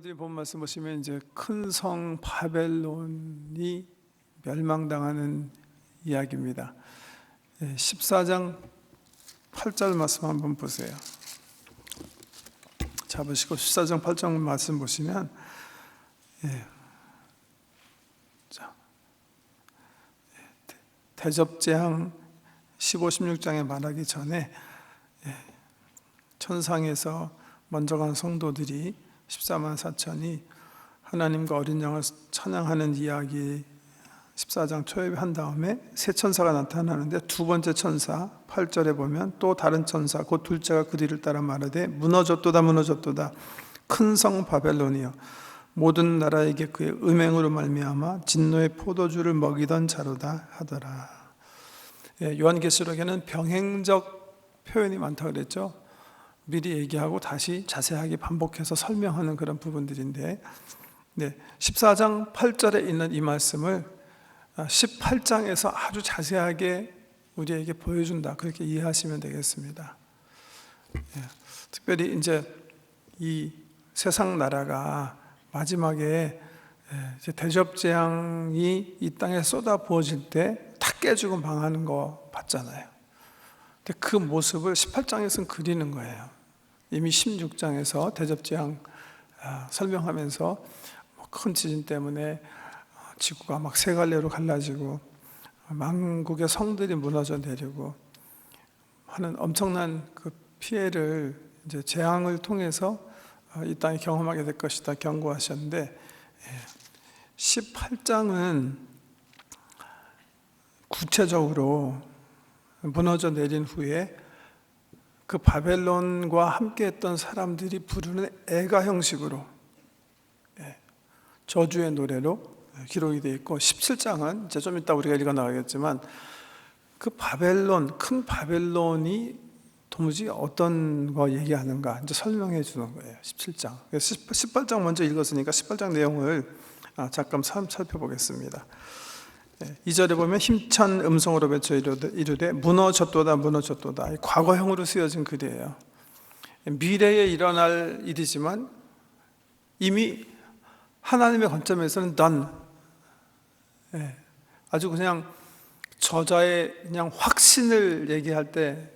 성도들이 본 말씀 보시면 이제 큰 성 바벨론이 멸망당하는 이야기입니다. 14장 8절 말씀 한번 보세요. 잡으시고 14장 8절 말씀 보시면 대접재앙 15, 16장에 말하기 전에 천상에서 먼저 간 성도들이 14만 4천이 하나님과 어린 양을 찬양하는 이야기 14장 초에 한 다음에 새 천사가 나타나는데 두 번째 천사 8절에 보면 또 다른 천사 곧 둘째가 그 뒤를 따라 말하되 무너졌도다 무너졌도다 큰 성 바벨론이여 모든 나라에게 그의 음행으로 말미암아 진노의 포도주를 먹이던 자로다 하더라. 요한계시록에는 병행적 표현이 많다고 그랬죠. 미리 얘기하고 다시 자세하게 반복해서 설명하는 그런 부분들인데 14장 8절에 있는 이 말씀을 18장에서 아주 자세하게 우리에게 보여준다, 그렇게 이해하시면 되겠습니다. 특별히 이제 이 세상 나라가 마지막에 대접재앙이 이 땅에 쏟아 부어질 때 다 깨지고 망하는 거 봤잖아요. 근데 그 모습을 18장에서는 그리는 거예요. 이미 16장에서 대접재앙 설명하면서 큰 지진 때문에 지구가 막 세 갈래로 갈라지고 만국의 성들이 무너져 내리고 하는 엄청난 그 피해를 이제 재앙을 통해서 이 땅에 경험하게 될 것이다 경고하셨는데 18장은 구체적으로 무너져 내린 후에 그 바벨론과 함께 했던 사람들이 부르는 애가 형식으로 저주의 노래로 기록이 되어 있고 17장은 이제 좀 이따 우리가 읽어 나가겠지만 그 바벨론, 큰 바벨론이 도무지 어떤 거 얘기하는가 이제 설명해 주는 거예요. 17장. 18장 먼저 읽었으니까 18장 내용을 잠깐 살펴보겠습니다. 2절에 보면 힘찬 음성으로 외쳐 이르되 무너졌도다 무너졌도다. 과거형으로 쓰여진 글이에요. 미래에 일어날 일이지만 이미 하나님의 관점에서는 done, 아주 그냥 저자의 그냥 확신을 얘기할 때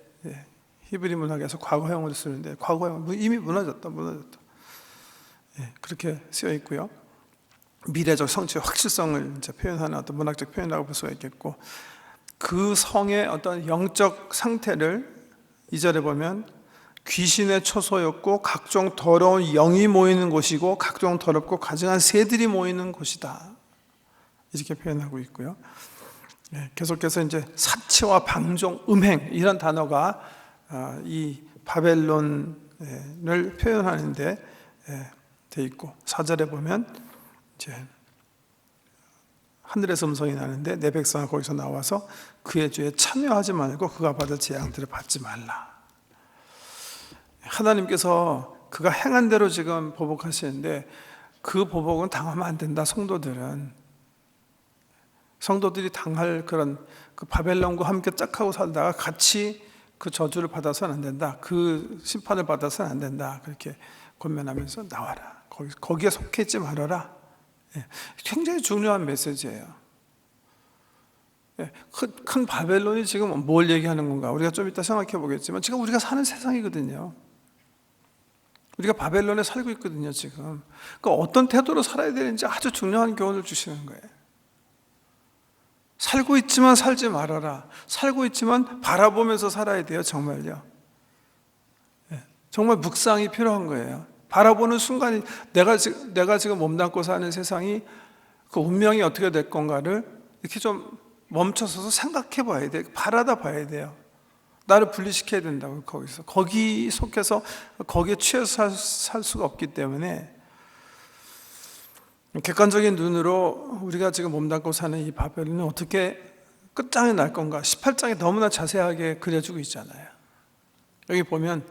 히브리 문학에서 과거형으로 쓰는데 과거형 이미 무너졌다 그렇게 쓰여 있고요. 미래적 성취의 확실성을 이제 표현하는 어떤 문학적 표현이라고 볼 수가 있겠고, 그 성의 어떤 영적 상태를 2절에 보면 귀신의 초소였고 각종 더러운 영이 모이는 곳이고 각종 더럽고 가증한 새들이 모이는 곳이다, 이렇게 표현하고 있고요. 계속해서 이제 사치와 방종, 음행 이런 단어가 이 바벨론을 표현하는데 돼 있고, 4절에 보면 이제 하늘에서 음성이 나는데 내 백성은 거기서 나와서 그의 죄에 참여하지 말고 그가 받을 재앙들을 받지 말라. 하나님께서 그가 행한 대로 지금 보복하시는데 그 보복은 당하면 안 된다. 성도들이 당할 그런 그 바벨론과 함께 짝하고 살다가 같이 그 저주를 받아서는 안 된다. 그 심판을 받아서는 안 된다. 그렇게 권면하면서 나와라. 거기에 속해 있지 말아라. 굉장히 중요한 메시지예요. 큰 바벨론이 지금 뭘 얘기하는 건가? 우리가 좀 이따 생각해 보겠지만 지금 우리가 사는 세상이거든요. 우리가 바벨론에 살고 있거든요, 지금. 그러니까 어떤 태도로 살아야 되는지 아주 중요한 교훈을 주시는 거예요. 살고 있지만 살지 말아라. 살고 있지만 바라보면서 살아야 돼요, 정말요. 정말 묵상이 필요한 거예요. 바라보는 순간이 내가 지금 몸담고 사는 세상이 그 운명이 어떻게 될 건가를 이렇게 좀 멈춰서서 생각해 봐야 돼요. 바라다 봐야 돼요. 나를 분리시켜야 된다고. 거기 속해서 거기에 취해서 살 수가 없기 때문에 객관적인 눈으로 우리가 지금 몸담고 사는 이 바벨론이 어떻게 끝장이 날 건가 18장에 너무나 자세하게 그려주고 있잖아요. 여기 보면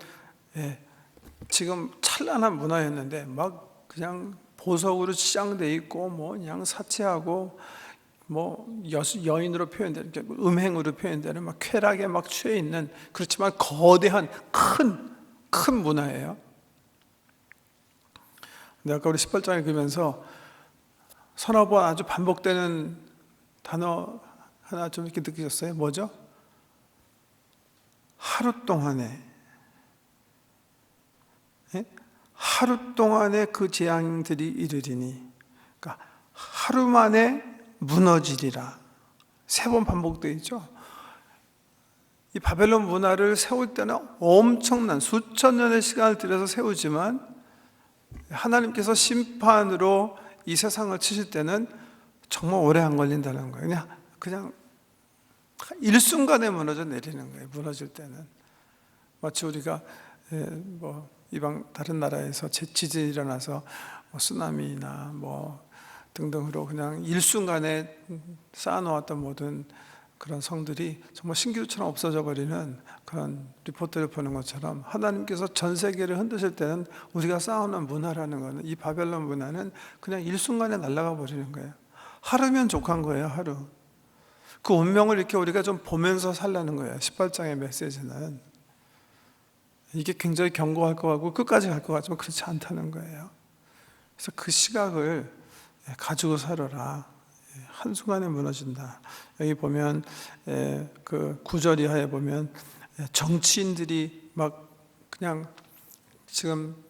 지금 찬란한 문화였는데 막 그냥 보석으로 치장돼 있고 뭐 그냥 사치하고 뭐 여인으로 표현되는, 음행으로 표현되는 막 쾌락에 막 취해 있는, 그렇지만 거대한 큰 문화예요. 근데 아까 우리 18장 읽으면서 서너 번 아주 반복되는 단어 하나 좀 이렇게 느끼셨어요? 뭐죠? 하루 동안에, 예? 하루 동안에 그 재앙들이 이르리니, 그러니까 하루 만에 무너지리라. 3번 반복되어 있죠. 이 바벨론 문화를 세울 때는 엄청난 수천 년의 시간을 들여서 세우지만 하나님께서 심판으로 이 세상을 치실 때는 정말 오래 안 걸린다는 거예요. 그냥 일순간에 무너져 내리는 거예요. 무너질 때는 마치 우리가 뭐 이방 다른 나라에서 지진이 일어나서 뭐 쓰나미나 뭐 등등으로 그냥 일순간에 쌓아놓았던 모든 그런 성들이 정말 신기루처럼 없어져 버리는 그런 리포트를 보는 것처럼 하나님께서 전 세계를 흔드실 때는 우리가 쌓아놓은 문화라는 것은, 이 바벨론 문화는 그냥 일순간에 날아가 버리는 거예요. 하루면 족한 거예요. 하루. 그 운명을 이렇게 우리가 좀 보면서 살라는 거예요. 18장의 메시지는 이게 굉장히 견고할 것 같고 끝까지 갈 것 같지만 그렇지 않다는 거예요. 그래서 그 시각을 가지고 살아라. 한순간에 무너진다. 여기 보면 그 9절 이하에 보면 정치인들이 막 그냥 지금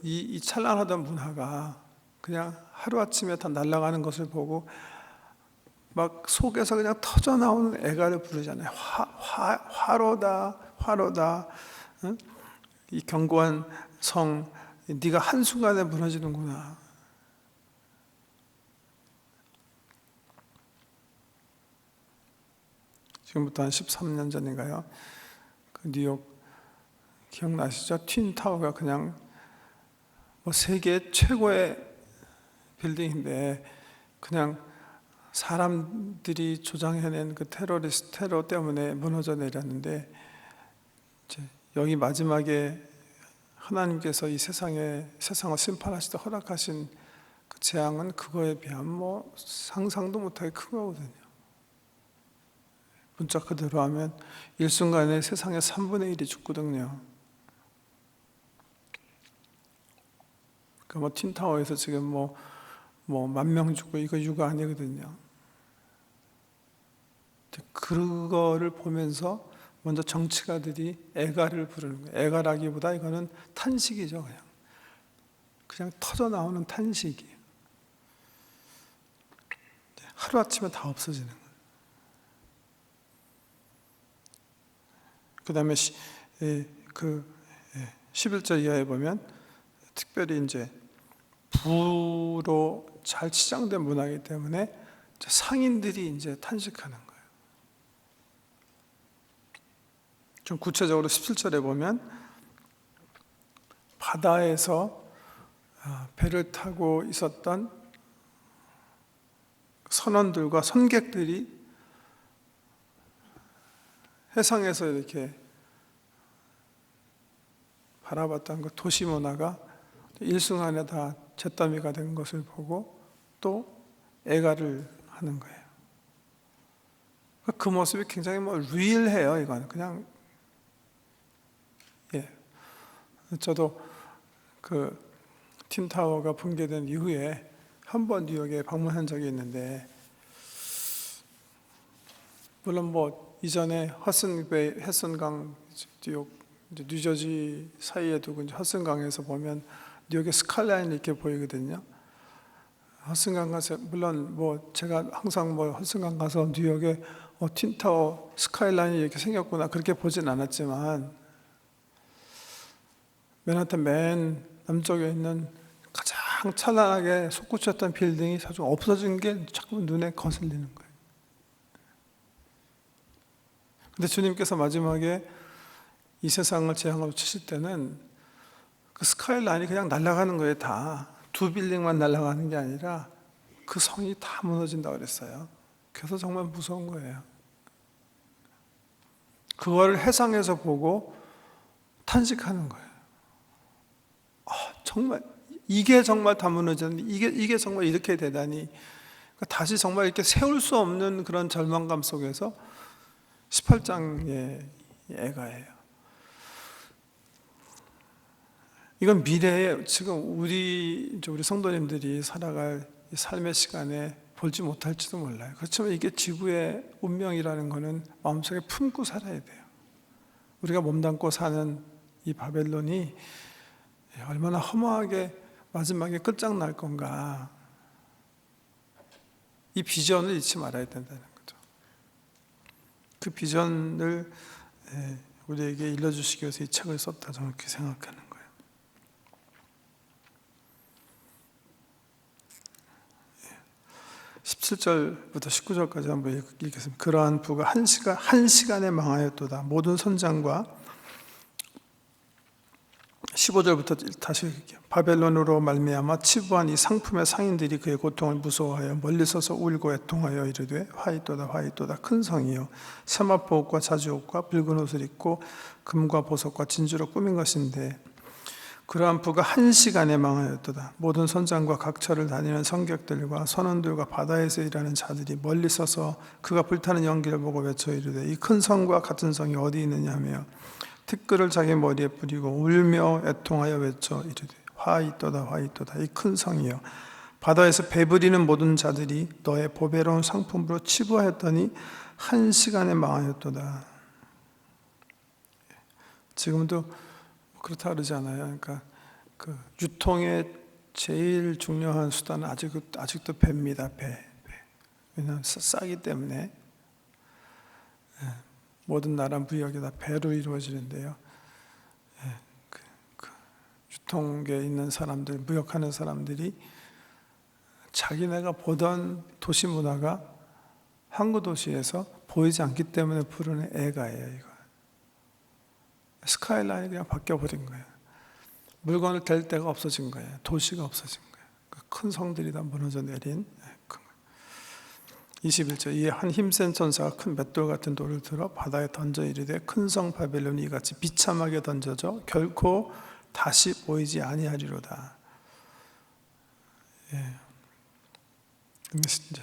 이 찬란하던 문화가 그냥 하루아침에 다 날아가는 것을 보고 막 속에서 그냥 터져 나오는 애가를 부르잖아요. 화로다, 화로다. 응? 이 견고한 성, 네가 한순간에 무너지는구나. 지금부터 한 13년 전인가요? 그 뉴욕 기억나시죠? 틴타워가 그냥 뭐 세계 최고의 빌딩인데 그냥 사람들이 조장해낸 그 테러 때문에 무너져 내렸는데, 이제 여기 마지막에 하나님께서 이 세상을 심판하시다 허락하신 그 재앙은 그거에 비하면 뭐 상상도 못하게 큰 거거든요. 문자 그대로 하면 일순간에 세상의 3분의 1이 죽거든요. 그러니까 뭐 틴타워에서 지금 뭐 10,000명 죽고 이거 유가 아니거든요. 그거를 보면서 먼저 정치가들이 애가를 부르는 거예요. 애가라기보다 이거는 탄식이죠. 그냥 터져 나오는 탄식이에요. 하루아침에 다 없어지는 거예요. 그 다음에 11절 이하에 보면 특별히 이제 부로 잘 치장된 문화이기 때문에 상인들이 이제 탄식하는 거예요. 좀 구체적으로 17절에 보면 바다에서 배를 타고 있었던 선원들과 선객들이 해상에서 이렇게 바라봤던 그 도시 문화가 일순간에 다 잿더미가 된 것을 보고 또 애가를 하는 거예요. 그 모습이 굉장히 리얼해요. 이건 그냥 저도 그 틴타워가 붕괴된 이후에 한 번 뉴욕에 방문한 적이 있는데, 물론 이전에 허슨강 뉴욕 뉴저지 사이에 두고 허슨강에서 보면 뉴욕의 스카이라인이 이렇게 보이거든요. 허슨강 가서 물론 제가 항상 허슨강 가서 뉴욕에 틴타워 스카이라인이 이렇게 생겼구나 그렇게 보진 않았지만, 맨하탄 맨 남쪽에 있는 가장 찬란하게 솟구쳤던 빌딩이 사실 없어진 게 자꾸 눈에 거슬리는 거예요. 근데 주님께서 마지막에 이 세상을 재앙으로 치실 때는 그 스카이라인이 그냥 날아가는 거예요. 다. 2빌딩만 날아가는 게 아니라 그 성이 다 무너진다고 그랬어요. 그래서 정말 무서운 거예요. 그걸 해상에서 보고 탄식하는 거예요. 정말 이게 정말 다 무너졌는데 이게 정말 이렇게 되다니. 다시 정말 이렇게 세울 수 없는 그런 절망감 속에서 18장의 애가예요. 이건 미래에 지금 우리 성도님들이 살아갈 이 삶의 시간에 볼지 못할지도 몰라요. 그렇지만 이게 지구의 운명이라는 것은 마음속에 품고 살아야 돼요. 우리가 몸담고 사는 이 바벨론이 얼마나 허무하게 마지막에 끝장날 건가, 이 비전을 잊지 말아야 된다는 거죠. 그 비전을 우리에게 일러주시기 위해서 이 책을 썼다, 저는 그렇게 생각하는 거예요. 17절부터 19절까지 한번 읽겠습니다. 그러한 부가 한 시간에 망하였도다. 모든 선장과 15절부터 다시 읽을게요. 바벨론으로 말미암아 치부한 이 상품의 상인들이 그의 고통을 무서워하여 멀리 서서 울고 애통하여 이르되 화이또다 화이또다 큰 성이요 세마포 옷과 자주 옷과 붉은 옷을 입고 금과 보석과 진주로 꾸민 것인데 그러한 부가 한 시간에 망하였도다. 모든 선장과 각처를 다니는 성객들과 선원들과 바다에서 일하는 자들이 멀리 서서 그가 불타는 연기를 보고 외쳐 이르되 이 큰 성과 같은 성이 어디 있느냐며 티끌을 자기 머리에 뿌리고 울며 애통하여 외쳐 이르되 화이또다 화이또다 이 큰 성이여 바다에서 배부리는 모든 자들이 너의 보배로운 상품으로 치부하였더니 한 시간에 망하였도다. 지금도 그렇다 그러지 않아요? 그러니까 그 유통의 제일 중요한 수단은 아직도 배입니다. 배. 왜냐하면 싸기 때문에 모든 나라 무역이 다 배로 이루어지는데요. 유통계에 있는 사람들, 무역하는 사람들이 자기네가 보던 도시 문화가 항구 도시에서 보이지 않기 때문에 부르는 애가예요. 이거. 스카이라인이 그냥 바뀌어버린 거예요. 물건을 댈 데가 없어진 거예요. 도시가 없어진 거예요. 큰 성들이 다 무너져 내린. 21절 이에 한 힘센 천사가 큰 맷돌 같은 돌을 들어 바다에 던져 이르되 큰 성 바벨론이 이같이 비참하게 던져져 결코 다시 보이지 아니하리로다. 이제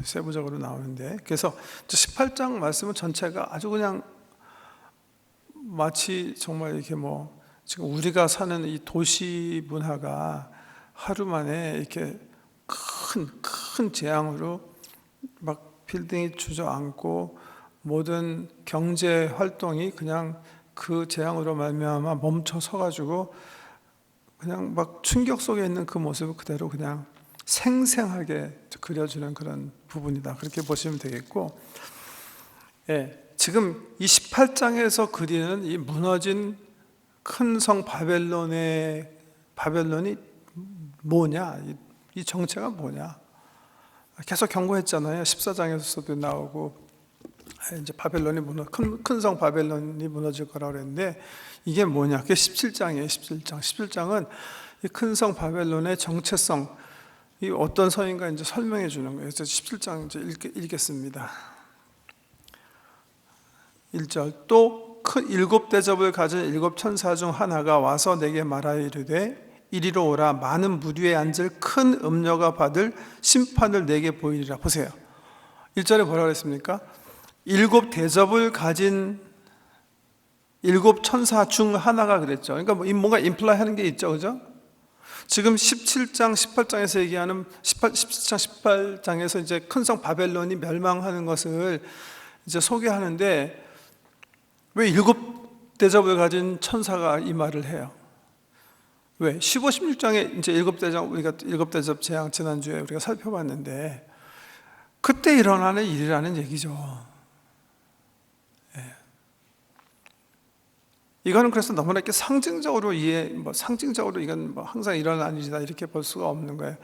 세부적으로 나오는데, 그래서 18장 말씀은 전체가 아주 그냥 마치 정말 이렇게 지금 우리가 사는 이 도시 문화가 하루 만에 이렇게 큰 재앙으로 막 빌딩이 주저앉고 모든 경제 활동이 그냥 그 재앙으로 말미암아 멈춰 서가지고 그냥 막 충격 속에 있는 그 모습을 그대로 그냥 생생하게 그려주는 그런 부분이다. 그렇게 보시면 되겠고, 지금 이 18장에서 그리는 이 무너진 큰 성 바벨론이 뭐냐? 이 정체가 뭐냐? 계속 경고했잖아요. 14장에서도 나오고 이제 바벨론이 큰 성 바벨론이 무너질 거라고 그랬는데 이게 뭐냐? 그게 17장이에요. 17장은 이 큰 성 바벨론의 정체성, 이 어떤 성인가 이제 설명해 주는 거예요. 그래서 17장 이제 읽겠습니다. 1절 또 큰 7대접을 가진 7천사 중 하나가 와서 내게 말하여 이르되 이리로 오라 많은 무리에 앉을 큰 음녀가 받을 심판을 내게 보이리라. 보세요. 1절에 뭐라고 그랬습니까? 7대접을 가진 7천사 중 하나가 그랬죠. 그러니까 뭔가 임플라이 하는 게 있죠. 그죠? 지금 17장, 18장에서 얘기하는 17장, 18장에서 이제 큰 성 바벨론이 멸망하는 것을 이제 소개하는데 왜 7대접을 가진 천사가 이 말을 해요? 왜? 15, 16장에 이제 7대접 재앙 지난주에 우리가 살펴봤는데 그때 일어나는 일이라는 얘기죠. 이거는 그래서 너무나 이렇게 상징적으로 상징적으로 이건 항상 일어나는 일이다 이렇게 볼 수가 없는 거예요.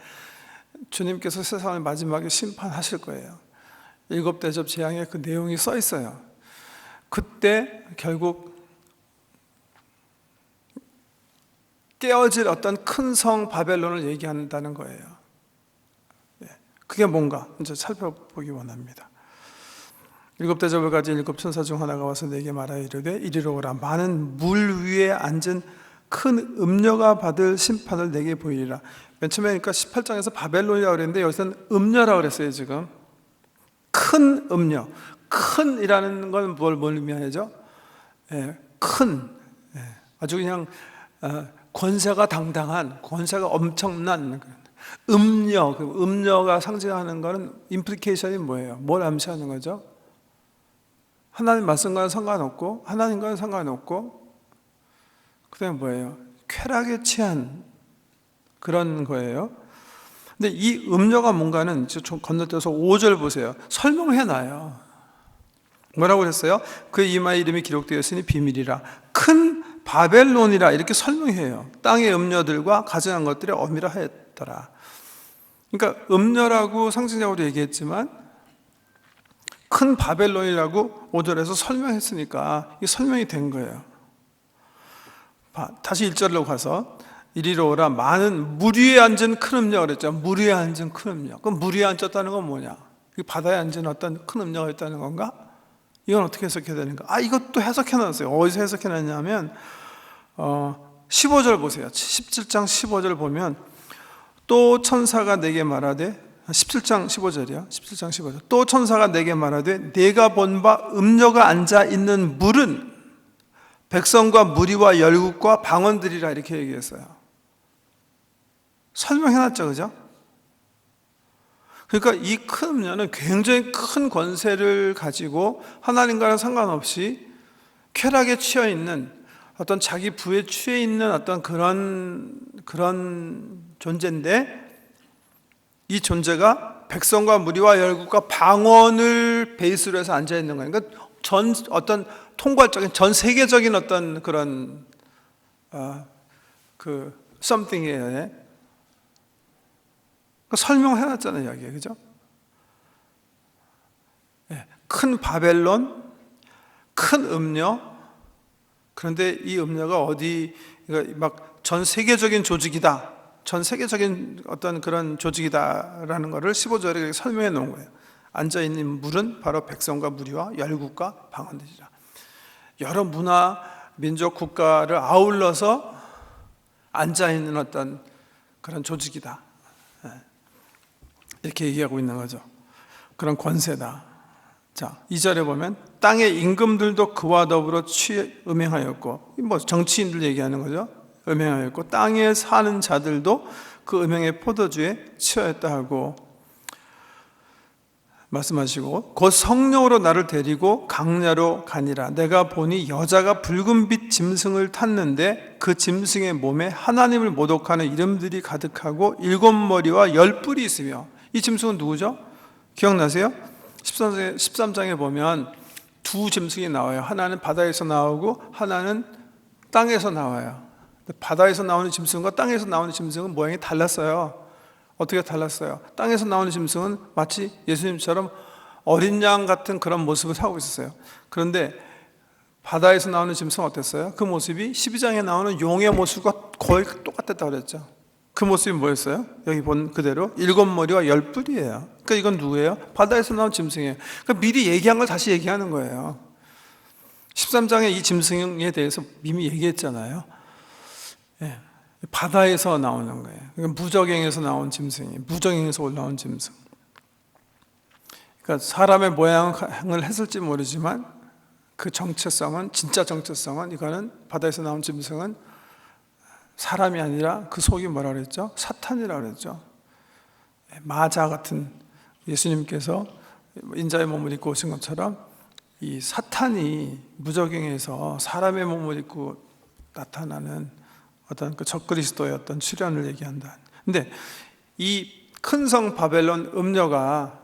주님께서 세상을 마지막에 심판하실 거예요. 7대접 재앙에 그 내용이 써 있어요. 그때 결국 깨어질 어떤 큰 성 바벨론을 얘기한다는 거예요. 그게 뭔가 이제 살펴보기 원합니다. 7대접을 가진 7천사 중 하나가 와서 내게 말하여 이르되 이리로 오라 많은 물 위에 앉은 큰 음녀가 받을 심판을 내게 보이리라. 맨 처음에 그러니까 18장에서 바벨론이라고 그랬는데 여기서는 음녀라고 그랬어요. 지금 큰 음녀, 큰이라는 건 뭘 의미하죠? 큰, 아주 그냥 권세가 당당한, 권세가 엄청난 음녀, 그 음녀가 상징하는 거는 임플리케이션이 뭐예요? 뭘 암시하는 거죠? 하나님 말씀과는 상관없고, 하나님과는 상관없고, 그다음에 뭐예요? 쾌락에 취한 그런 거예요. 근데 이 음녀가 뭔가는 좀 건너뛰어서 5절 보세요. 설명해놔요. 뭐라고 그랬어요? 그 이마에 이름이 기록되었으니 비밀이라. 큰 바벨론이라 이렇게 설명해요. 땅의 음녀들과 가증한 것들의 어미라 하였더라. 그러니까 음녀라고 상징적으로 얘기했지만 큰 바벨론이라고 5절에서 설명했으니까 이게 설명이 된 거예요. 다시 1절로 가서 이리로 오라. 많은 물 위에 앉은 큰 음녀 그랬죠. 물 위에 앉은 큰 음녀. 그럼 물 위에 앉았다는 건 뭐냐? 바다에 앉은 어떤 큰 음녀가 있다는 건가? 이건 어떻게 해석해야 되는가? 이것도 해석해 놨어요. 어디서 해석해 놨냐면 15절 보세요. 17장 15절 보면 또 천사가 내게 말하되 17장 15절이요. 17장 15절. 또 천사가 내게 말하되 내가 본 바 음녀가 앉아 있는 물은 백성과 무리와 열국과 방언들이라 이렇게 얘기했어요. 설명해놨죠, 그죠? 그러니까 이 큰 음녀는 굉장히 큰 권세를 가지고 하나님과는 상관없이 쾌락에 취해 있는 어떤 자기 부에 취해 있는 어떤 그런 존재인데 이 존재가 백성과 무리와 열국과 방언을 베이스로 해서 앉아 있는 거예요. 그러니까 어떤 통괄적인 전 세계적인 어떤 그런 something이에요. 설명해놨잖아요, 여기에, 그죠? 큰 바벨론, 큰 음녀. 그런데 이 음녀가 막 전 세계적인 조직이다, 전 세계적인 어떤 그런 조직이다라는 것을 15절에 설명해 놓은 거예요. 앉아 있는 물은 바로 백성과 무리와 열국과 방언들이라. 여러 문화, 민족, 국가를 아울러서 앉아 있는 어떤 그런 조직이다. 이렇게 얘기하고 있는 거죠. 그런 권세다. 자, 2절에 보면 땅의 임금들도 그와 더불어 음행하였고, 뭐 정치인들 얘기하는 거죠. 음행하였고 땅에 사는 자들도 그 음행의 포도주에 취하였다 하고 말씀하시고, 곧 성령으로 나를 데리고 강야로 가니라. 내가 보니 여자가 붉은빛 짐승을 탔는데 그 짐승의 몸에 하나님을 모독하는 이름들이 가득하고 7머리와 10뿔이 있으며. 이 짐승은 누구죠? 기억나세요? 13장에 보면 두 짐승이 나와요. 하나는 바다에서 나오고 하나는 땅에서 나와요. 바다에서 나오는 짐승과 땅에서 나오는 짐승은 모양이 달랐어요. 어떻게 달랐어요? 땅에서 나오는 짐승은 마치 예수님처럼 어린 양 같은 그런 모습을 하고 있었어요. 그런데 바다에서 나오는 짐승은 어땠어요? 그 모습이 12장에 나오는 용의 모습과 거의 똑같았다고 그랬죠. 그 모습이 뭐였어요? 여기 본 그대로 7머리와 10뿔이에요. 그러니까 이건 누구예요? 바다에서 나온 짐승이에요. 그러니까 미리 얘기한 걸 다시 얘기하는 거예요. 13장에 이 짐승에 대해서 이미 얘기했잖아요. 바다에서 나오는 거예요. 그러니까 무적행에서 나온 짐승이, 무적행에서 올라온 짐승. 그러니까 사람의 모양을 했을지 모르지만 그 정체성은, 진짜 정체성은, 이거는 바다에서 나온 짐승은 사람이 아니라 그 속이 뭐라 그랬죠? 사탄이라 그랬죠. 마자 같은, 예수님께서 인자의 몸을 입고 오신 것처럼 이 사탄이 무적행에서 사람의 몸을 입고 나타나는 어떤 그 적그리스도의 어떤 출현을 얘기한다. 근데 이 큰 성 바벨론 음녀가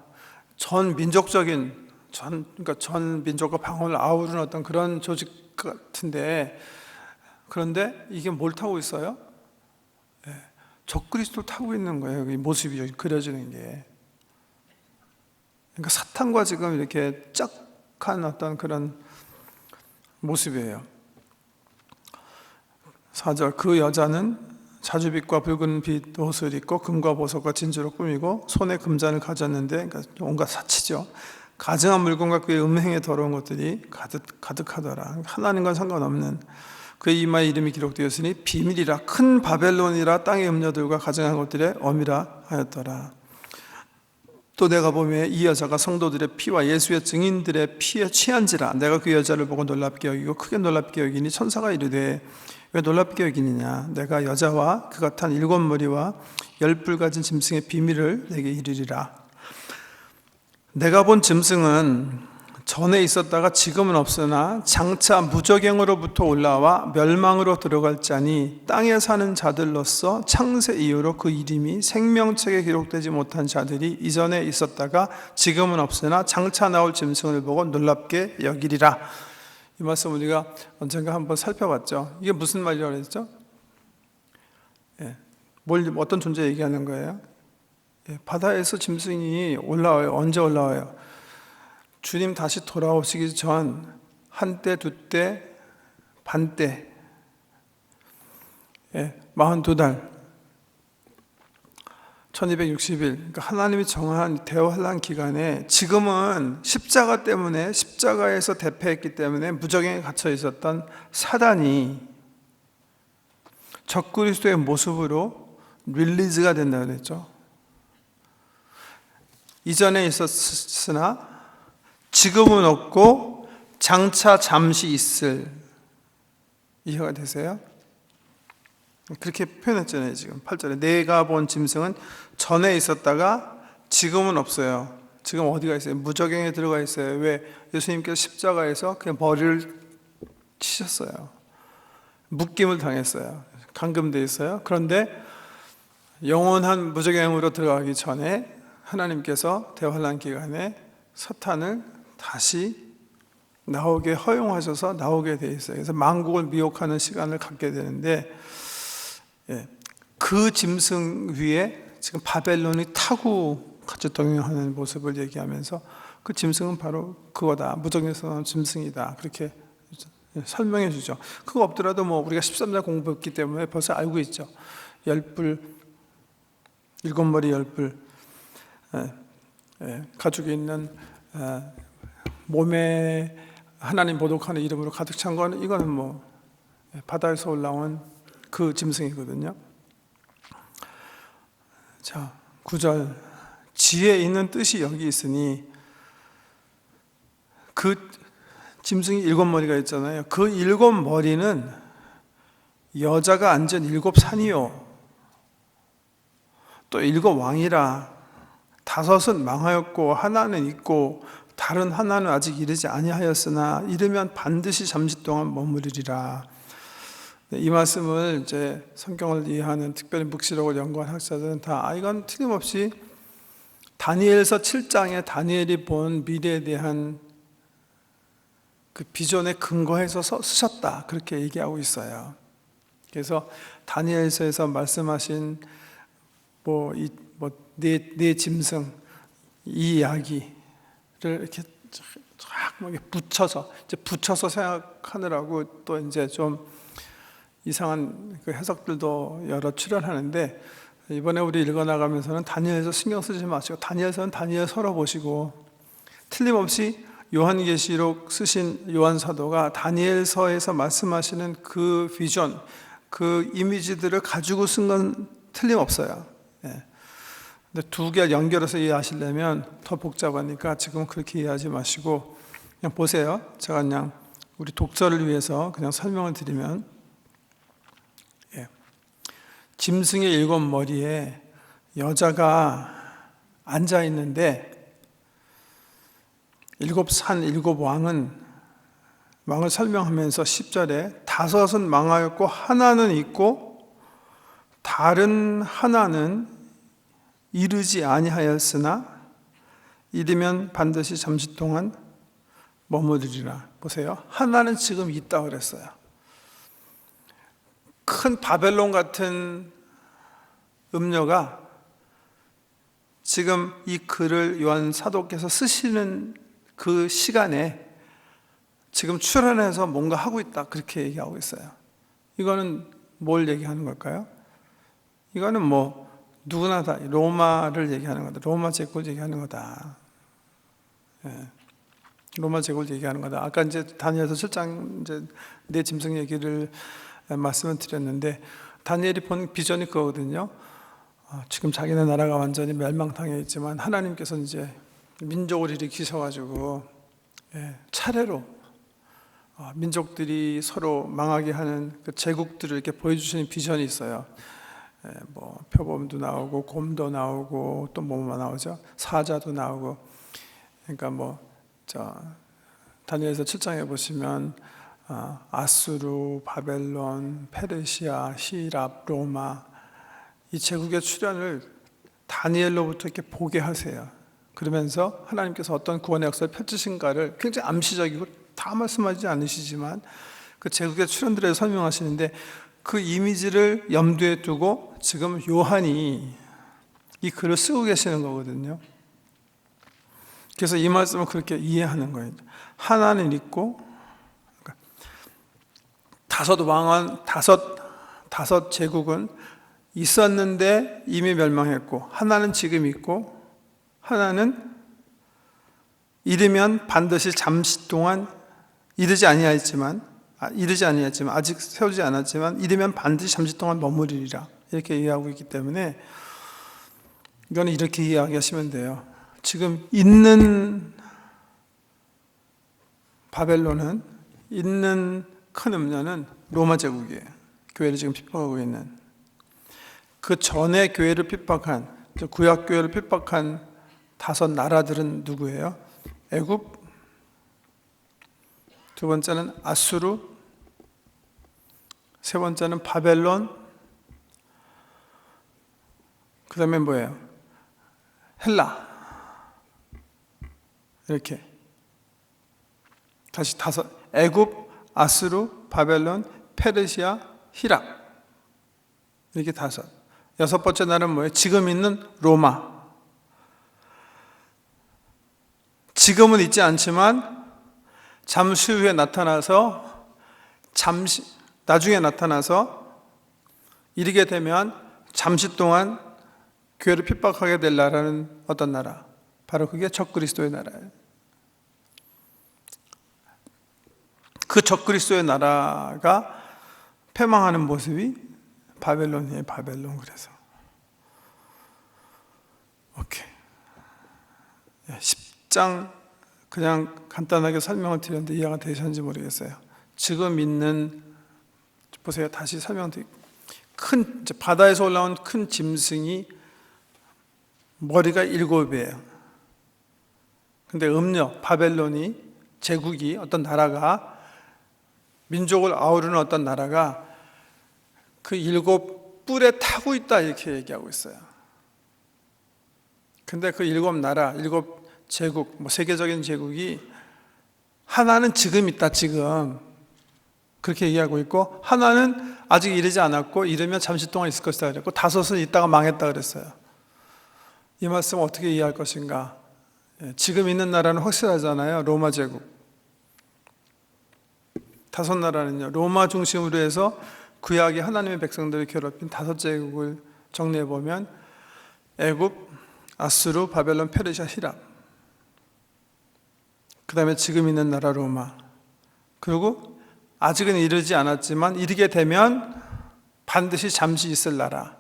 전 민족과 방언을 아우르는 어떤 그런 조직 같은데, 그런데 이게 뭘 타고 있어요? 적그리스도를 타고 있는 거예요. 이 모습이 여기 그려지는 게. 그러니까 사탄과 지금 이렇게 짝한 어떤 그런 모습이에요. 4절, 그 여자는 자주빛과 붉은빛 옷을 입고 금과 보석과 진주로 꾸미고 손에 금잔을 가졌는데, 그러니까 온갖 사치죠. 가증한 물건과 그의 음행에 더러운 것들이 가득하더라. 하나님과 상관없는 그 이마에 이름이 기록되었으니 비밀이라. 큰 바벨론이라 땅의 음녀들과 가증한 것들의 어미라 하였더라. 또 내가 보매 이 여자가 성도들의 피와 예수의 증인들의 피에 취한지라. 내가 그 여자를 보고 놀랍게 여기고 크게 놀랍게 여기니 천사가 이르되 왜 놀랍게 여기느냐. 내가 여자와 그가 탄 7머리와 10뿔 가진 짐승의 비밀을 내게 이르리라. 내가 본 짐승은 전에 있었다가 지금은 없으나 장차 무저갱으로부터 올라와 멸망으로 들어갈 자니 땅에 사는 자들로서 창세 이후로 그 이름이 생명책에 기록되지 못한 자들이 이전에 있었다가 지금은 없으나 장차 나올 짐승을 보고 놀랍게 여기리라. 이 말씀 우리가 언젠가 한번 살펴봤죠. 이게 무슨 말이라고 했죠? 어떤 존재 얘기하는 거예요? 바다에서 짐승이 올라와요. 언제 올라와요? 주님 다시 돌아오시기 전 한때, 두때, 반때, 42달, 1260일, 그러니까 하나님이 정한 대환란 기간에 지금은 십자가 때문에, 십자가에서 대패했기 때문에 무저갱에 갇혀 있었던 사단이 적그리스도의 모습으로 릴리즈가 된다고 그랬죠. 이전에 있었으나 지금은 없고 장차 잠시 있을. 이해가 되세요? 그렇게 표현했잖아요. 지금 8절에 내가 본 짐승은 전에 있었다가 지금은 없어요. 지금 어디가 있어요? 무저갱에 들어가 있어요. 왜? 예수님께서 십자가에서 그냥 머리를 치셨어요. 묶임을 당했어요. 감금되어 있어요. 그런데 영원한 무저갱으로 들어가기 전에 하나님께서 대환란 기간에 사탄을 다시 나오게 허용하셔서 나오게 돼 있어요. 그래서 만국을 미혹하는 시간을 갖게 되는데, 그 짐승 위에 지금 바벨론이 타고 같이 동행하는 모습을 얘기하면서 그 짐승은 바로 그거다. 무저갱에서 나온 짐승이다. 그렇게 설명해 주죠. 그거 없더라도 우리가 13장 공부했기 때문에 벌써 알고 있죠. 10뿔, 7머리 10뿔, 가죽에 있는 몸에 하나님 보독하는 이름으로 가득 찬 거는 이거는 바다에서 올라온 그 짐승이거든요. 자, 9절 지혜 있는 뜻이 여기 있으니 그 짐승이 7머리가 있잖아요. 그 7머리는 여자가 앉은 7산이요 또 7왕이라 5은 망하였고 하나는 있고 다른 하나는 아직 이르지 아니하였으나 이르면 반드시 잠시 동안 머무르리라. 이 말씀을 이제 성경을 이해하는 특별히 묵시록을 연구한 학자들은 다 이건 틀림없이 다니엘서 7장에 다니엘이 본 미래에 대한 그 비전에 근거해서 쓰셨다 그렇게 얘기하고 있어요. 그래서 다니엘서에서 말씀하신 네 짐승 이 이야기를 이렇게 쫙 붙여서 생각하느라고 또 이제 좀 이상한 그 해석들도 여러 출연하는데, 이번에 우리 읽어나가면서는 다니엘서 신경 쓰지 마시고 다니엘서는 다니엘서로 보시고, 틀림없이 요한계시록 쓰신 요한 사도가 다니엘서에서 말씀하시는 그 비전, 그 이미지들을 가지고 쓴 건 틀림없어요. 근데 두 개 연결해서 이해하시려면 더 복잡하니까 지금 그렇게 이해하지 마시고 그냥 보세요. 제가 그냥 우리 독서를 위해서 그냥 설명을 드리면, 짐승의 7머리에 여자가 앉아 있는데 7산 7왕은 왕을 설명하면서 10절에 5은 망하였고 하나는 있고 다른 하나는 이르지 아니하였으나 이르면 반드시 잠시 동안 머무르리라. 보세요. 하나는 지금 있다 그랬어요. 큰 바벨론 같은 음녀가 지금 이 글을 요한 사도께서 쓰시는 그 시간에 지금 출현해서 뭔가 하고 있다 그렇게 얘기하고 있어요. 이거는 뭘 얘기하는 걸까요? 이거는 누구나 다 로마를 얘기하는 거다. 로마 제국을 얘기하는 거다. 로마 제국을 얘기하는 거다. 아까 이제 다니엘서 7장 이제 내 짐승 얘기를 말씀을 드렸는데, 다니엘이 본 비전이 그거거든요. 지금 자기네 나라가 완전히 멸망당해 있지만 하나님께서 이제 민족을 일으키셔가지고 차례로 민족들이 서로 망하게 하는 그 제국들을 이렇게 보여주시는 비전이 있어요. 뭐 표범도 나오고 곰도 나오고 또 뭐만 나오죠? 사자도 나오고. 그러니까 다니엘서 7장에 보시면 아수르, 바벨론, 페르시아, 히랍, 로마 이 제국의 출현을 다니엘로부터 이렇게 보게 하세요. 그러면서 하나님께서 어떤 구원의 역사를 펼치신가를 굉장히 암시적이고 다 말씀하지 않으시지만 그 제국의 출현들에 설명하시는데 그 이미지를 염두에 두고 지금 요한이 이 글을 쓰고 계시는 거거든요. 그래서 이 말씀을 그렇게 이해하는 거예요. 하나는 있고 다섯 제국은 있었는데 이미 멸망했고 하나는 지금 있고 하나는 이르면 반드시 잠시 동안 이르지 아니하였지만 아직 세우지 않았지만 이르면 반드시 잠시 동안 머무리리라 이렇게 이해하고 있기 때문에 이거는 이렇게 이해하시면 돼요. 지금 있는 바벨론은 있는 큰 음녀는 로마 제국이에요. 교회를 지금 핍박하고 있는 그 전에 교회를 핍박한 구약 교회를 핍박한 5 나라들은 누구예요? 애굽, 두 번째는 아수르, 세 번째는 바벨론, 그 다음에 뭐예요? 헬라. 이렇게 다시 5 애굽, 아수르, 바벨론, 페르시아, 히랍 이렇게 5. 6번째 나라는 뭐예요? 지금 있는 로마. 지금은 있지 않지만 잠시 후에 나타나서 나중에 나타나서 이르게 되면 잠시 동안 교회를 핍박하게 될 나라는 어떤 나라? 바로 그게 적그리스도의 나라예요. 그 적그리스도의 나라가 패망하는 모습이 바벨론이에요. 바벨론. 그래서 오케이. 10장 그냥 간단하게 설명을 드렸는데 이해가 되셨는지 모르겠어요. 지금 있는 보세요. 다시 설명드릴게요. 바다에서 올라온 큰 짐승이 머리가 7이에요. 근데 바벨론이 제국이 어떤 나라가 민족을 아우르는 어떤 나라가 그 7 뿔에 타고 있다 이렇게 얘기하고 있어요. 근데 그 7 나라, 7 제국, 세계적인 제국이 하나는 지금 있다, 지금. 그렇게 얘기하고 있고, 하나는 아직 이르지 않았고, 이르면 잠시 동안 있을 것이다 그랬고, 5은 있다가 망했다 그랬어요. 이 말씀 어떻게 이해할 것인가? 지금 있는 나라는 확실하잖아요. 로마 제국. 5 나라는요, 로마 중심으로 해서 구약의 하나님의 백성들을 괴롭힌 5 제국을 정리해보면 애굽, 아수르, 바벨론, 페르시아, 히랍, 그 다음에 지금 있는 나라 로마, 그리고 아직은 이르지 않았지만 이르게 되면 반드시 잠시 있을 나라,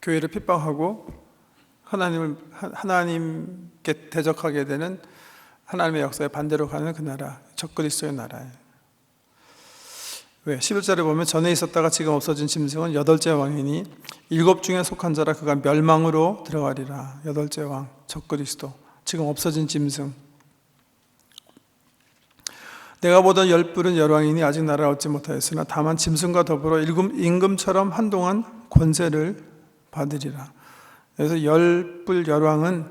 교회를 핍박하고 하나님께 대적하게 되는 하나님의 역사에 반대로 가는 그 나라, 적그리스도의 나라예요. 왜? 11절에 보면 전에 있었다가 지금 없어진 짐승은 8째 왕이니 7 중에 속한 자라 그가 멸망으로 들어가리라. 8째 왕, 적그리스도, 지금 없어진 짐승. 내가 보던 10뿔은 열왕이니 아직 나라를 얻지 못하였으나 다만 짐승과 더불어 임금처럼 한동안 권세를 받으리라. 그래서 10뿔 열왕은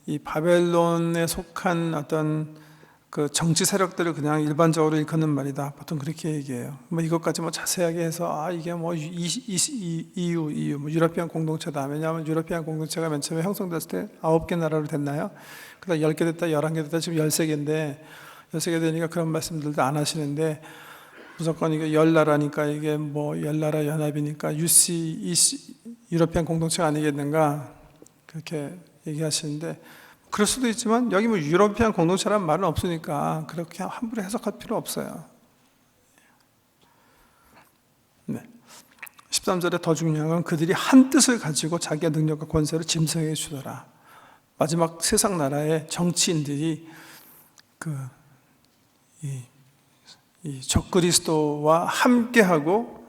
이 바벨론에 속한 어떤 그 정치 세력들을 그냥 일반적으로 일컫는 말이다. 보통 그렇게 얘기해요. 이것까지 자세하게 해서 이게 EU 유러피안 공동체다. 왜냐하면 유러피안 공동체가 맨 처음에 형성됐을 때 9개 나라로 됐나요? 그다음 10개 됐다, 11개 됐다, 지금 13개인데 13개 되니까 그런 말씀들도 안 하시는데 무조건 이게 10나라니까 이게 10나라 연합이니까 유러피안 공동체가 아니겠는가 그렇게 얘기하시는데, 그럴 수도 있지만 여기 유러피안 공동체라는 말은 없으니까 그렇게 함부로 해석할 필요 없어요. 네. 13절에 더 중요한 건 그들이 한 뜻을 가지고 자기의 능력과 권세를 짐승에게 주더라. 마지막 세상 나라의 정치인들이 이 적그리스도와 함께하고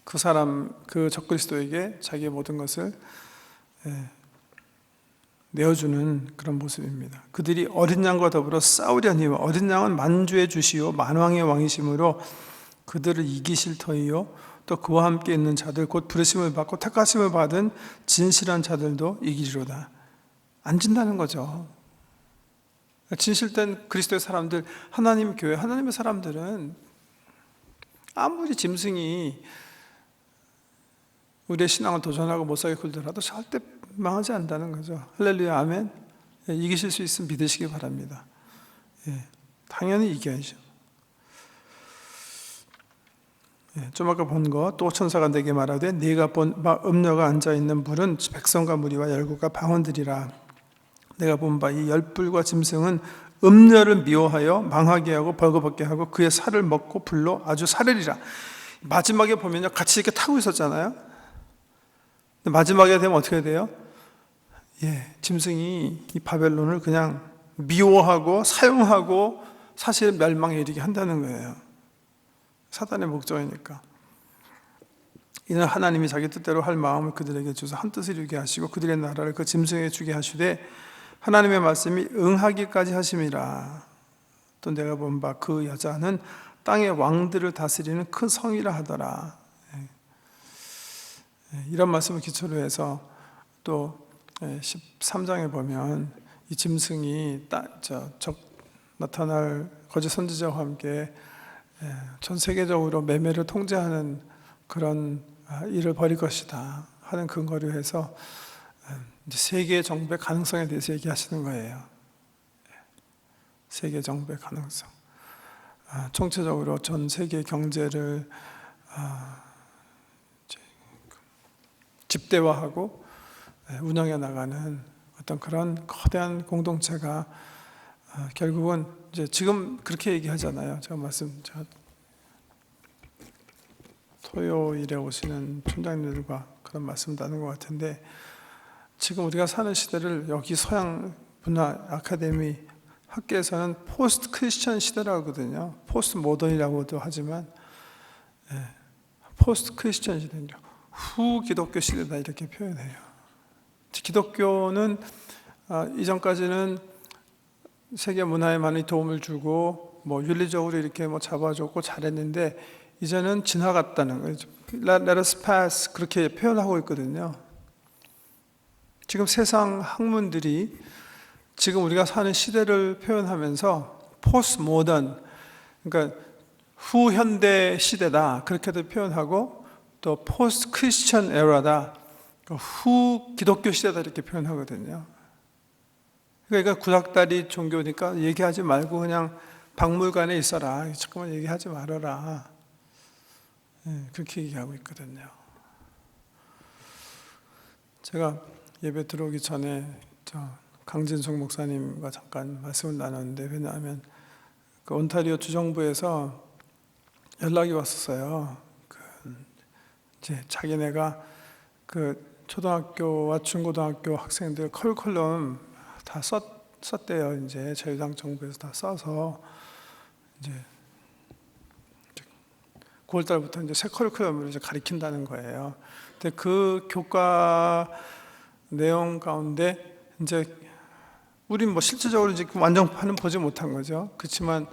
그 적그리스도에게 자기의 모든 것을 내어주는 그런 모습입니다. 그들이 어린 양과 더불어 싸우려니와 어린 양은 만주의 주시요 만왕의 왕이심으로 그들을 이기실 터이요 또 그와 함께 있는 자들 곧 부르심을 받고 택하심을 받은 진실한 자들도 이기리로다. 안 진다는 거죠. 진실된 그리스도의 사람들, 하나님 교회, 하나님의 사람들은 아무리 짐승이 우리의 신앙을 도전하고 못살게 굴더라도 절대 망하지 않는다는 거죠. 할렐루야, 아멘. 이기실 수 있으면 믿으시기 바랍니다. 당연히 이겨야죠. 좀 아까 본 거, 또 천사가 내게 말하되 네가 본 바 음녀가 앉아있는 물은 백성과 무리와 열국과 방언들이라. 내가 본 바 이 열불과 짐승은 음녀를 미워하여 망하게 하고 벌거벗게 하고 그의 살을 먹고 불로 아주 사르리라. 마지막에 보면요, 같이 이렇게 타고 있었잖아요. 근데 마지막에 되면 어떻게 돼요? 짐승이 이 바벨론을 그냥 미워하고 사용하고 사실 멸망에 이르게 한다는 거예요. 사단의 목적이니까. 이는 하나님이 자기 뜻대로 할 마음을 그들에게 주서 한 뜻을 이루게 하시고 그들의 나라를 그 짐승에게 주게 하시되 하나님의 말씀이 응하기까지 하심이라. 또 내가 본 바 그 여자는 땅의 왕들을 다스리는 큰 성이라 하더라. 이런 말씀을 기초로 해서 또 13장에 보면 이 짐승이 나타날 거짓 선지자와 함께 전 세계적으로 매매를 통제하는 그런 일을 벌일 것이다 하는 근거로 해서 이제 세계 정부의 가능성에 대해서 얘기하시는 거예요. 세계 정부의 가능성. 총체적으로 전 세계 경제를 집대화하고 운영해 나가는 어떤 그런 거대한 공동체가 결국은 이제 지금 그렇게 얘기하잖아요. 제가 토요일에 오시는 총장님들과 그런 말씀 나눈 것 같은데 지금 우리가 사는 시대를 여기 서양 문화 아카데미 학계에서는 포스트 크리스천 시대라고 하거든요. 포스트 모던이라고도 하지만 포스트 크리스천 시대죠. 후 기독교 시대다 이렇게 표현해요. 기독교는 이전까지는 세계 문화에 많이 도움을 주고 윤리적으로 이렇게 잡아줬고 잘했는데 이제는 지나갔다는 거예요. Let us pass 그렇게 표현하고 있거든요. 지금 세상 학문들이 지금 우리가 사는 시대를 표현하면서 포스트 모던, 그러니까 후현대 시대다 그렇게도 표현하고 또 포스트 크리스천 에라다, 후 기독교 시대다 이렇게 표현하거든요. 그러니까 구닥다리 종교니까 얘기하지 말고 그냥 박물관에 있어라. 잠깐만 얘기하지 말아라. 그렇게 얘기하고 있거든요. 제가 예배 들어오기 전에 강진숙 목사님과 잠깐 말씀을 나눴는데 왜냐하면 그 온타리오 주정부에서 연락이 왔었어요. 이제 자기네가 그 초등학교와 중고등학교 학생들 커리큘럼 다 썼대요. 이제 자유당 정부에서 다 써서 이제 9월달부터 이제 새 커리큘럼을 이제 가리킨다는 거예요. 근데 그 교과 내용 가운데 이제 우린 실질적으로 이제 완전판은 보지 못한 거죠. 그렇지만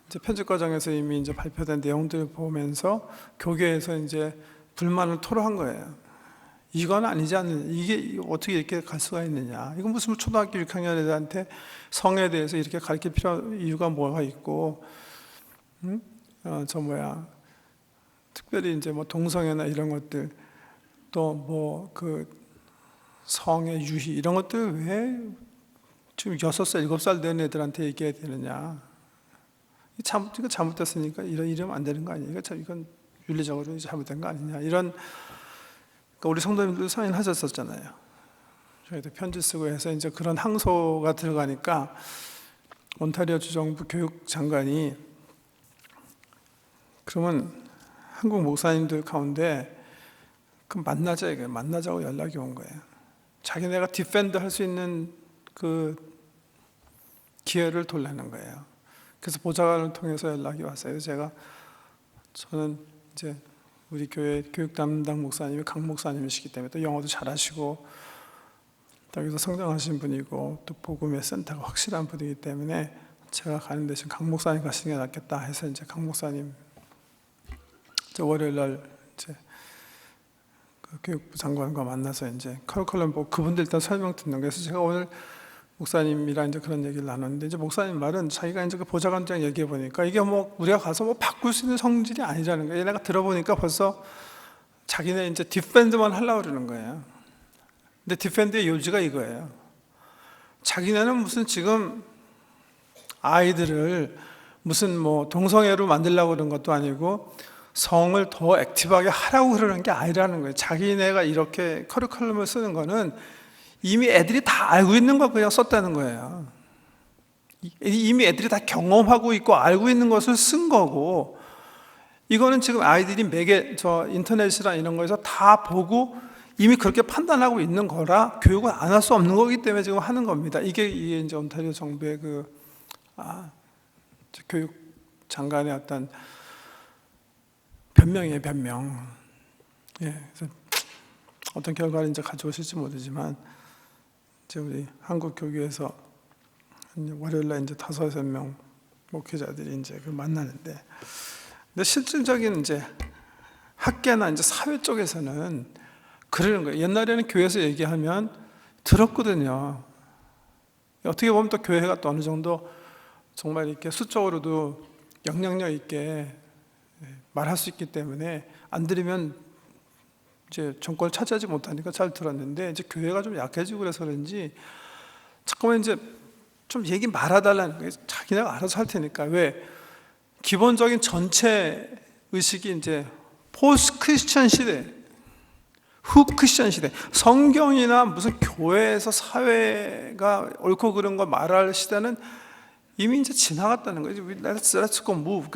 이제 편집 과정에서 이미 이제 발표된 내용들을 보면서 교계에서 이제 불만을 토로한 거예요. 이건 아니지 않느냐. 이게 어떻게 이렇게 갈 수가 있느냐. 이건 무슨 초등학교 6학년 애들한테 성에 대해서 이렇게 가르칠 이유가 뭐가 있고, 특별히 이제 동성애나 이런 것들, 또 그 성의 유희 이런 것들 왜 지금 6살, 7살 된 애들한테 얘기해야 되느냐. 이거 잘못됐으니까 이러면 안 되는 거 아니에요. 이건 윤리적으로 잘못된 거 아니냐. 이런, 그러니까 우리 성도님들도 사인하셨었잖아요. 저희도 편지 쓰고 해서 이제 그런 항소가 들어가니까 온타리오 주정부 교육장관이 그러면 한국 목사님들 가운데 만나자고 연락이 온 거예요. 자기네가 디펜드 할 수 있는 그 기회를 돌려는 거예요. 그래서 보좌관을 통해서 연락이 왔어요. 저는 이제 우리 교회 교육 담당 목사님이 강 목사님이시기 때문에 또 영어도 잘하시고 여기서 성장하신 분이고 또 복음의 센터가 확실한 분이기 때문에 제가 가는 대신 강 목사님 가시는 게 낫겠다 해서 이제 강 목사님 월요일 날 이제 그 교육부 장관과 만나서 이제 커리큘럼 보고 그분들 일단 설명 듣는 거예요. 그래서 제가 오늘 목사님이랑 이제 그런 얘기를 나눴는데 이제 목사님 말은 자기가 이제 그 보좌관장 얘기해 보니까 이게 뭐 우리가 가서 뭐 바꿀 수 있는 성질이 아니라는 거예요. 얘네가 들어보니까 벌써 자기네 이제 디펜드만 하려고 그러는 거예요. 근데 디펜드의 요지가 이거예요. 자기네는 무슨 지금 아이들을 무슨 뭐 동성애로 만들려고 그런 것도 아니고 성을 더 액티브하게 하라고 그러는 게 아니라는 거예요. 자기네가 이렇게 커리큘럼을 쓰는 거는 이미 애들이 다 알고 있는 걸 그냥 썼다는 거예요. 이미 애들이 다 경험하고 있고 알고 있는 것을 쓴 거고, 이거는 지금 아이들이 인터넷이나 이런 거에서 다 보고 이미 그렇게 판단하고 있는 거라 교육을 안 할 수 없는 거기 때문에 지금 하는 겁니다. 이게 이제 온타리오 정부의 교육 장관의 어떤 변명이에요, 변명. 그래서 어떤 결과를 이제 가져오실지 모르지만, 이제 우리 한국 교교에서 월요일날 이제 5-6명 목회자들이 이제 만나는데, 근데 실질적인 이제 학계나 이제 사회 쪽에서는 그러는 거예요. 옛날에는 교회에서 얘기하면 들었거든요. 어떻게 보면 또 교회가 또 어느 정도 정말 이렇게 수적으로도 영향력 있게 말할 수 있기 때문에 안 들으면 이제 정권을 차지하지 못하니까 잘 들었는데, 이제 교회가 좀 약해지고 그래서 그런지 잠깐만 이제 좀 얘기 말아달라는 거예요. 자기네가 알아서 할 테니까. 왜? 기본적인 전체 의식이 이제 포스트 크리스천 시대, 후 크리스천 시대, 성경이나 무슨 교회에서 사회가 옳고 그른 거 말할 시대는 이미 이제 지나갔다는 거예요. Let's go move.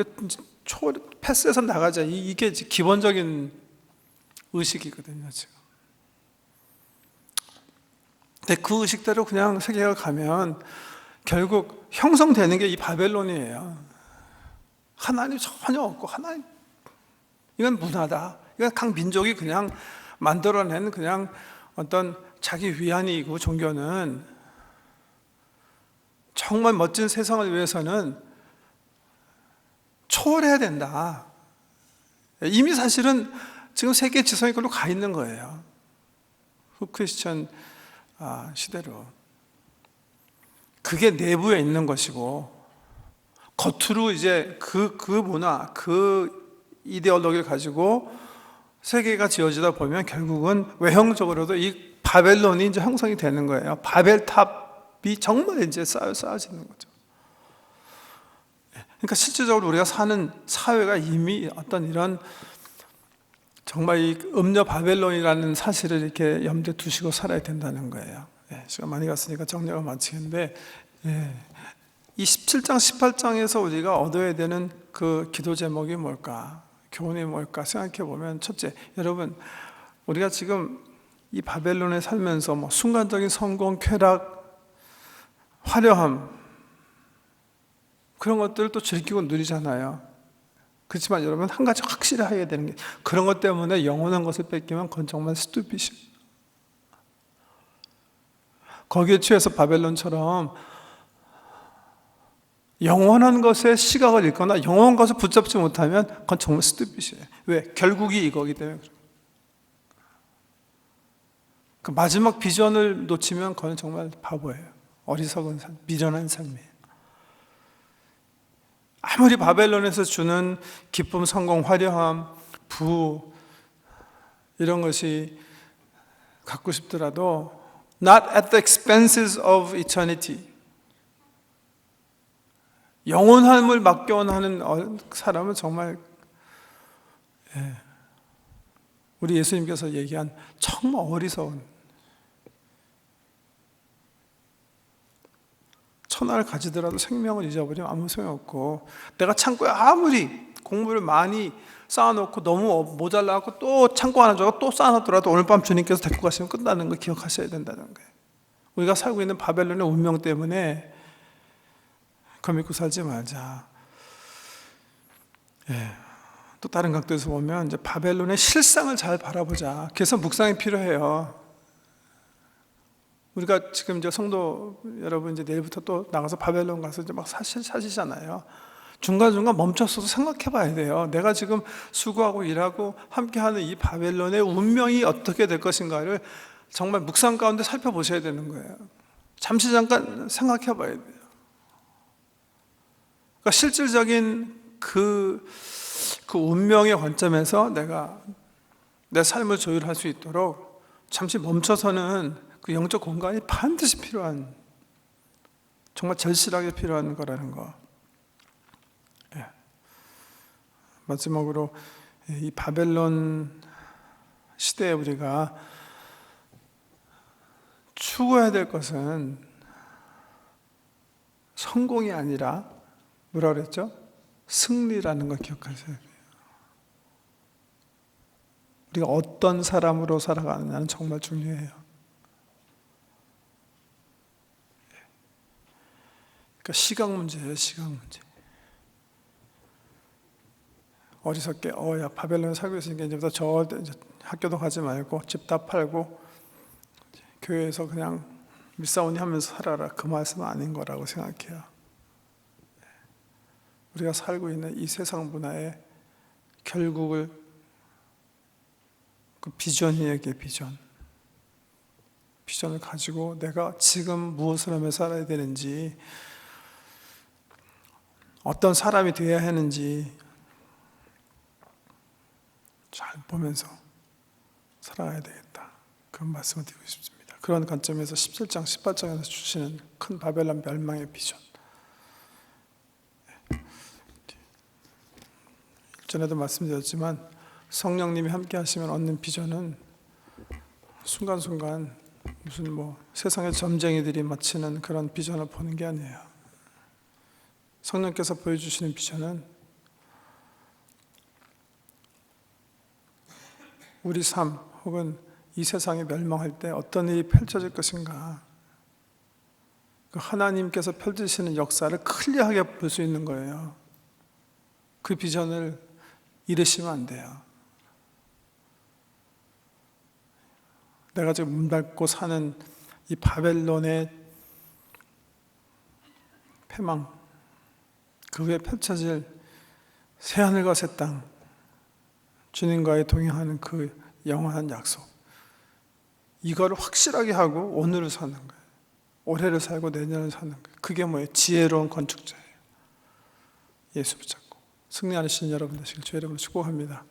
패스해서 나가자. 이게 기본적인 의식이거든요, 지금. 근데 그 의식대로 그냥 세계가 가면 결국 형성되는 게 이 바벨론이에요. 하나님 전혀 없고, 하나님, 이건 문화다. 이건 각 민족이 그냥 만들어낸 그냥 어떤 자기 위안이고, 종교는 정말 멋진 세상을 위해서는 초월해야 된다. 이미 사실은 지금 세계 지성이 그걸로 가 있는 거예요. 후크리스천 시대로. 그게 내부에 있는 것이고, 겉으로 이제 그 문화, 그 이데올로기를 가지고 세계가 지어지다 보면 결국은 외형적으로도 이 바벨론이 이제 형성이 되는 거예요. 바벨탑이 정말 이제 쌓여지는 거죠. 그러니까 실질적으로 우리가 사는 사회가 이미 어떤 이런 정말 이 음녀 바벨론이라는 사실을 이렇게 염두에 두시고 살아야 된다는 거예요. 시간 많이 갔으니까 정리를 마치겠는데, 이 17장, 18장에서 우리가 얻어야 되는 그 기도 제목이 뭘까? 교훈이 뭘까? 생각해 보면, 첫째, 여러분, 우리가 지금 이 바벨론에 살면서 뭐 순간적인 성공, 쾌락, 화려함, 그런 것들을 또 즐기고 누리잖아요. 그렇지만 여러분, 한 가지 확실히 해야 되는 게, 그런 것 때문에 영원한 것을 뺏기면 그건 정말 스투핏이. 거기에 취해서 바벨론처럼 영원한 것에 시각을 잃거나 영원한 것을 붙잡지 못하면 그건 정말 스투핏이에요. 왜? 결국이 이거기 때문에. 그 마지막 비전을 놓치면 그건 정말 바보예요. 어리석은 삶, 미련한 삶이에요. 아무리 바벨론에서 주는 기쁨, 성공, 화려함, 부, 이런 것이 갖고 싶더라도 not at the expenses of eternity. 영원함을 맡겨하는 사람은 정말 우리 예수님께서 얘기한 정말 어리석은, 천하를 가지더라도 생명을 잊어버리면 아무 소용없고, 내가 창고에 아무리 공부를 많이 쌓아놓고 너무 모자라고 또 창고 하나 줘서 또 쌓아놓더라도 오늘 밤 주님께서 데리고 가시면 끝나는 걸 기억하셔야 된다는 거예요. 우리가 살고 있는 바벨론의 운명 때문에 겁먹고 살지 말자. 또 다른 각도에서 보면 이제 바벨론의 실상을 잘 바라보자. 그래서 묵상이 필요해요. 우리가 지금 이제 성도 여러분 이제 내일부터 또 나가서 바벨론 가서 이제 막 사시잖아요. 중간중간 멈춰서도 생각해 봐야 돼요. 내가 지금 수고하고 일하고 함께하는 이 바벨론의 운명이 어떻게 될 것인가를 정말 묵상 가운데 살펴보셔야 되는 거예요. 잠시 잠깐 생각해 봐야 돼요. 그러니까 실질적인 그 운명의 관점에서 내가 내 삶을 조율할 수 있도록 잠시 멈춰서는 그 영적 공간이 반드시 필요한, 정말 절실하게 필요한 거라는 거. 마지막으로 이 바벨론 시대에 우리가 추구해야 될 것은 성공이 아니라 뭐라 그랬죠? 승리라는 걸 기억하셔야 돼요. 우리가 어떤 사람으로 살아가느냐는 정말 중요해요. 그러니까 시각 문제예요, 시각 문제. 어리석게, 야, 바벨론에 살고 있으니까 이제부터 이제 학교도 가지 말고 집 다 팔고 교회에서 그냥 밀사오니 하면서 살아라. 그 말씀은 아닌 거라고 생각해요. 우리가 살고 있는 이 세상 문화의 결국을 그 비전이에요, 비전을 가지고 내가 지금 무엇을 하며 살아야 되는지, 어떤 사람이 되어야 하는지 잘 보면서 살아가야 되겠다. 그런 말씀을 드리고 싶습니다. 그런 관점에서 17장, 18장에서 주시는 큰 바벨론 멸망의 비전. 전에도 말씀드렸지만 성령님이 함께 하시면 얻는 비전은 순간순간 무슨 세상의 점쟁이들이 마치는 그런 비전을 보는 게 아니에요. 성령께서 보여주시는 비전은 우리 삶 혹은 이 세상이 멸망할 때 어떤 일이 펼쳐질 것인가, 그 하나님께서 펼치시는 역사를 클리어하게 볼 수 있는 거예요. 그 비전을 잃으시면 안 돼요. 내가 지금 문 닫고 사는 이 바벨론의 패망, 그 후에 펼쳐질 새하늘과 새 땅, 주님과의 동행하는 그 영원한 약속, 이거를 확실하게 하고 오늘을 사는 거예요. 올해를 살고 내년을 사는 거예요. 그게 뭐예요? 지혜로운 건축자예요. 예수 붙잡고 승리하는 신 여러분 되시길 주의 이름으로 축복합니다.